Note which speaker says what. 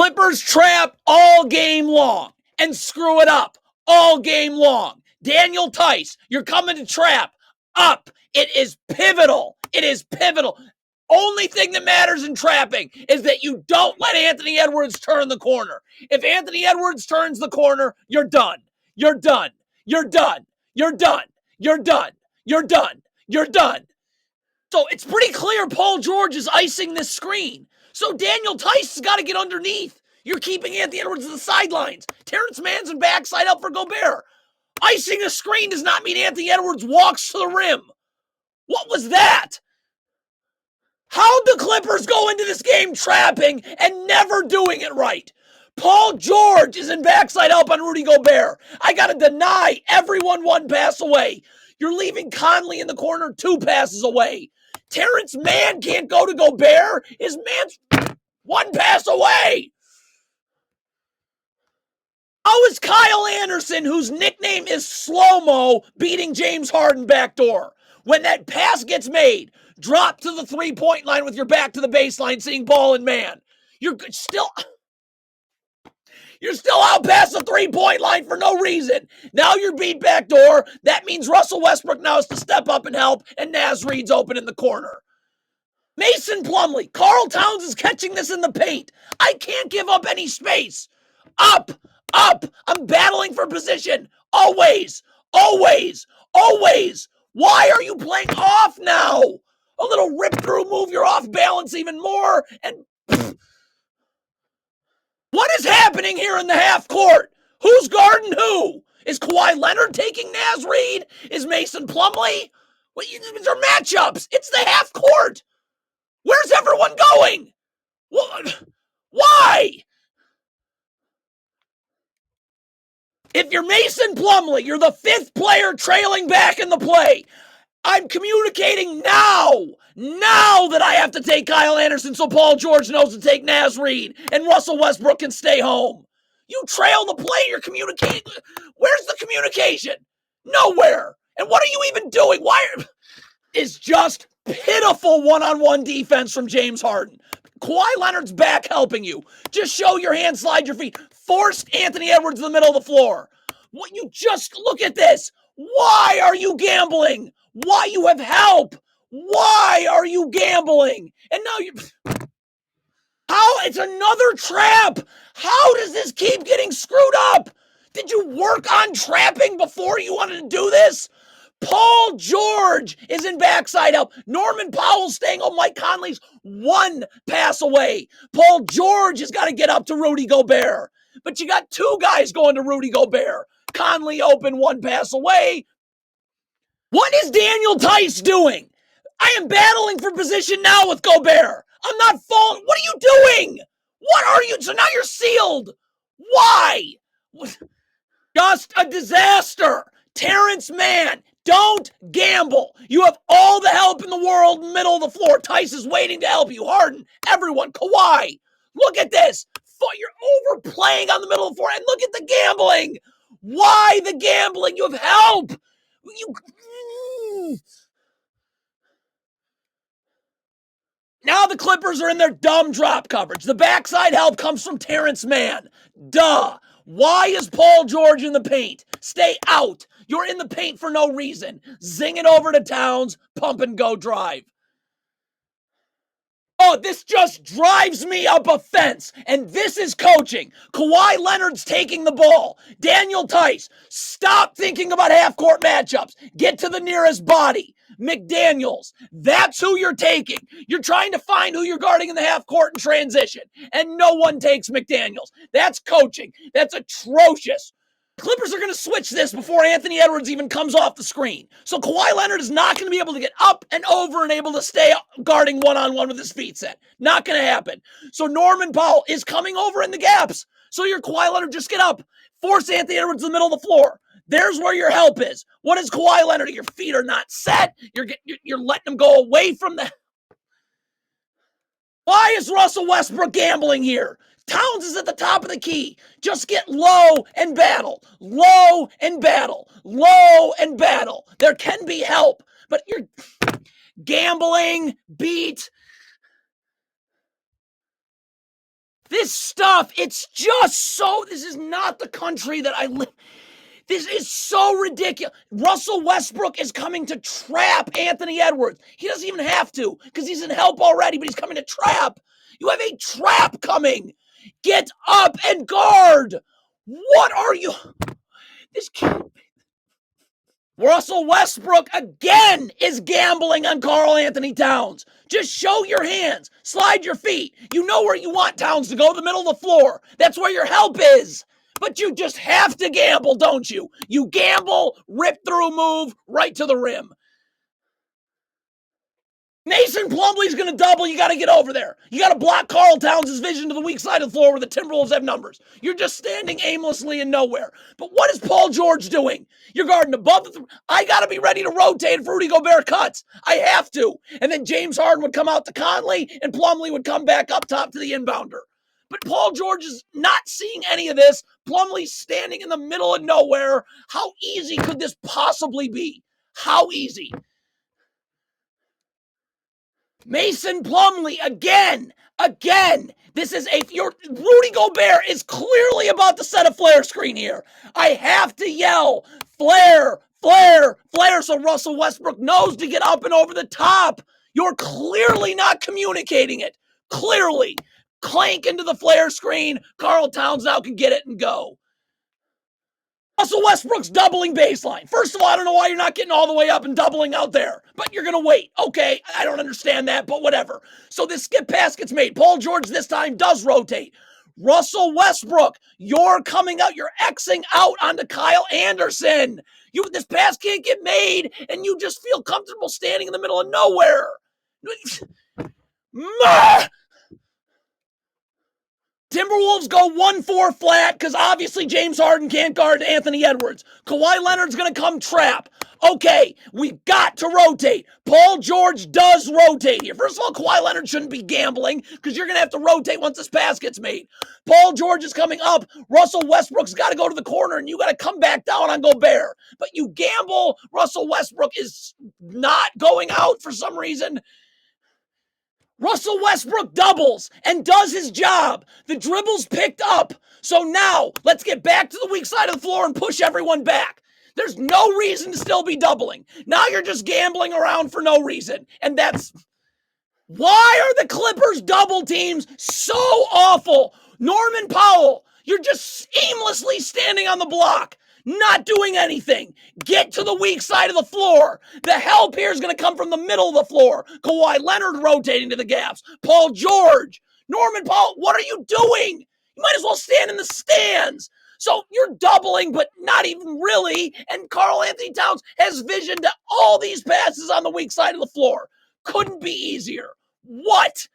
Speaker 1: Clippers trap all game long and screw it up all game long. Daniel Tice, you're coming to trap up. It is pivotal. It is pivotal. Only thing that matters in trapping is that you don't let Anthony Edwards turn the corner. If Anthony Edwards turns the corner, you're done. You're done. You're done. You're done. You're done. You're done. You're done. So it's pretty clear Paul George is icing this screen. So Daniel Tice has got to get underneath. You're keeping Anthony Edwards to the sidelines. Terrence Mann's in backside up for Gobert. Icing a screen does not mean Anthony Edwards walks to the rim. What was that? How'd the Clippers go into this game trapping and never doing it right? Paul George is in backside up on Rudy Gobert. I got to deny everyone one pass away. You're leaving Conley in the corner 2 passes away. Terrence Mann can't go to Gobert. His man's 1 pass away. How is Kyle Anderson, whose nickname is Slow-Mo, beating James Harden backdoor? When that pass gets made, drop to the 3-point line with your back to the baseline, seeing ball and man. You're still out past the 3-point line for no reason. Now you're beat backdoor. That means Russell Westbrook now has to step up and help, and Naz Reid's open in the corner. Mason Plumlee, Karl Towns is catching this in the paint. I can't give up any space. Up. I'm battling for position. Always. Why are you playing off now? A little rip through move, you're off balance even more. And what is happening here in the half court? Who's guarding who? Is Kawhi Leonard taking Naz Reid? Is Mason Plumlee? These are matchups. It's the half court. Where's everyone going? Why? If you're Mason Plumlee, you're the 5th player trailing back in the play. I'm communicating now that I have to take Kyle Anderson so Paul George knows to take Naz Reid and Russell Westbrook can stay home. You trail the play, you're communicating. Where's the communication? Nowhere. And what are you even doing? It's just pitiful one-on-one defense from James Harden. Kawhi Leonard's back helping you. Just show your hand, slide your feet. Forced Anthony Edwards in the middle of the floor. You just look at this. Why are you gambling? Why? You have help. Why are you gambling? And now it's another trap. How does this keep getting screwed up? Did you work on trapping before you wanted to do this? Paul George is in backside help. Norman Powell's staying on. Mike Conley's 1 pass away. Paul George has got to get up to Rudy Gobert. But you got 2 guys going to Rudy Gobert. Conley open 1 pass away. What is Daniel Tice doing? I am battling for position now with Gobert. I'm not falling. What are you doing? What are you? So now you're sealed. Why? Just a disaster. Terrence Mann, don't gamble. You have all the help in the world in the middle of the floor. Tice is waiting to help you. Harden, everyone, Kawhi. Look at this. You're overplaying on the middle of the floor. And look at the gambling. Why the gambling? You have help. Now the Clippers are in their dumb drop coverage. The backside help comes from Terrence Mann. Duh. Why is Paul George in the paint? Stay out. You're in the paint for no reason. Zing it over to Towns. Pump and go drive. Oh, this just drives me up a fence. And this is coaching. Kawhi Leonard's taking the ball. Daniel Tice, stop thinking about half-court matchups. Get to the nearest body. McDaniels, that's who you're taking. You're trying to find who you're guarding in the half-court in transition. And no one takes McDaniels. That's coaching. That's atrocious. Clippers are going to switch this before Anthony Edwards even comes off the screen. So Kawhi Leonard is not going to be able to get up and over and able to stay guarding one-on-one with his feet set. Not going to happen. So Norman Powell is coming over in the gaps. So your Kawhi Leonard, just get up. Force Anthony Edwards in the middle of the floor. There's where your help is. What is Kawhi Leonard? Your feet are not set. You're letting him go away from the... Why is Russell Westbrook gambling here? Towns is at the top of the key. Just get low and battle. Low and battle. Low and battle. There can be help, but you're gambling, beat. This stuff, it's just so, this is not the country that I live. This is so ridiculous. Russell Westbrook is coming to trap Anthony Edwards. He doesn't even have to because he's in help already, but he's coming to trap. You have a trap coming. Get up and guard. What are you? This can't. Russell Westbrook again is gambling on Karl Anthony Towns. Just show your hands. Slide your feet. You know where you want Towns to go, the middle of the floor. That's where your help is. But you just have to gamble, don't you? You gamble, rip through move, right to the rim. Mason Plumlee's going to double. You got to get over there. You got to block Karl Towns' vision to the weak side of the floor where the Timberwolves have numbers. You're just standing aimlessly in nowhere. But what is Paul George doing? You're guarding above the I got to be ready to rotate if Rudy Gobert cuts. I have to. And then James Harden would come out to Conley, and Plumlee would come back up top to the inbounder. But Paul George is not seeing any of this. Plumlee's standing in the middle of nowhere. How easy could this possibly be? How easy? Mason Plumlee again. This is Rudy Gobert is clearly about to set a flare screen here. I have to yell, flare, flare, flare, so Russell Westbrook knows to get up and over the top. You're clearly not communicating it. Clearly. Clank into the flare screen. Karl Towns now can get it and go. Russell Westbrook's doubling baseline. First of all, I don't know why you're not getting all the way up and doubling out there, but you're going to wait. Okay, I don't understand that, but whatever. So this skip pass gets made. Paul George this time does rotate. Russell Westbrook, you're coming out. You're Xing out onto Kyle Anderson. This pass can't get made, and you just feel comfortable standing in the middle of nowhere. Timberwolves go 1-4 flat because obviously James Harden can't guard Anthony Edwards. Kawhi Leonard's going to come trap. Okay, we've got to rotate. Paul George does rotate here. First of all, Kawhi Leonard shouldn't be gambling because you're going to have to rotate once this pass gets made. Paul George is coming up. Russell Westbrook's got to go to the corner and you got to come back down on Gobert. But you gamble. Russell Westbrook is not going out for some reason. Russell Westbrook doubles and does his job. The dribble's picked up. So now, let's get back to the weak side of the floor and push everyone back. There's no reason to still be doubling. Now you're just gambling around for no reason. And that's... Why are the Clippers double teams so awful? Norman Powell, you're just aimlessly standing on the block. Not doing anything. Get to the weak side of the floor. The help here is going to come from the middle of the floor. Kawhi Leonard rotating to the gaps. Paul George. Norman Powell, what are you doing? You might as well stand in the stands. So you're doubling, but not even really. And Karl Anthony Towns has vision to all these passes on the weak side of the floor. Couldn't be easier. What?